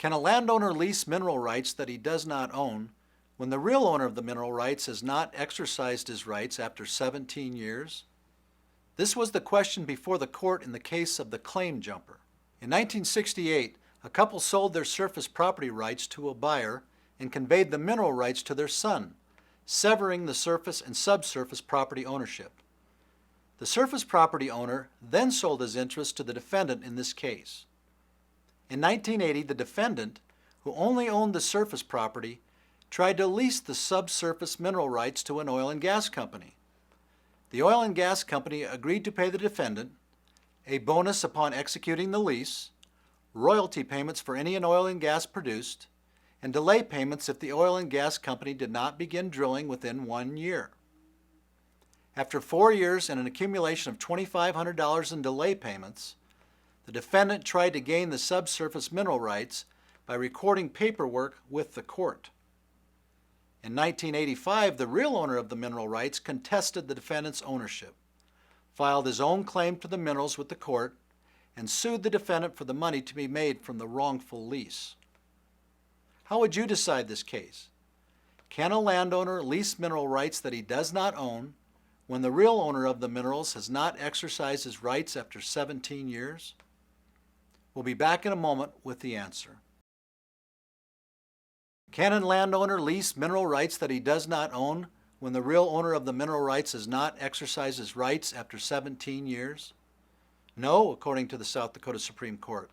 Can a landowner lease mineral rights that he does not own when the real owner of the mineral rights has not exercised his rights after 17 years? This was the question before the court in the case of the claim jumper. In 1968, a couple sold their surface property rights to a buyer and conveyed the mineral rights to their son, severing the surface and subsurface property ownership. The surface property owner then sold his interest to the defendant in this case. In 1980, the defendant, who only owned the surface property, tried to lease the subsurface mineral rights to an oil and gas company. The oil and gas company agreed to pay the defendant a bonus upon executing the lease, royalty payments for any oil and gas produced, and delay payments if the oil and gas company did not begin drilling within 1 year. After 4 years and an accumulation of $2,500 in delay payments, the defendant tried to gain the subsurface mineral rights by recording paperwork with the court. In 1985, the real owner of the mineral rights contested the defendant's ownership, filed his own claim to the minerals with the court, and sued the defendant for the money to be made from the wrongful lease. How would you decide this case? Can a landowner lease mineral rights that he does not own when the real owner of the minerals has not exercised his rights after 17 years? We'll be back in a moment with the answer. Can a landowner lease mineral rights that he does not own when the real owner of the mineral rights has not exercised his rights after 17 years? No, according to the South Dakota Supreme Court.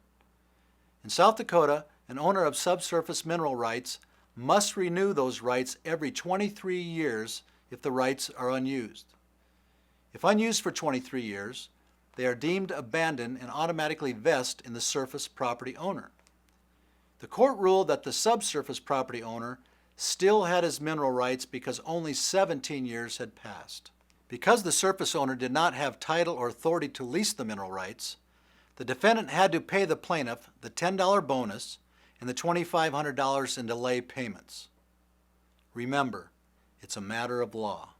In South Dakota, an owner of subsurface mineral rights must renew those rights every 23 years if the rights are unused. If unused for 23 years, they are deemed abandoned and automatically vest in the surface property owner. The court ruled that the subsurface property owner still had his mineral rights because only 17 years had passed. Because the surface owner did not have title or authority to lease the mineral rights, the defendant had to pay the plaintiff the $10 bonus and the $2,500 in delay payments. Remember, it's a matter of law.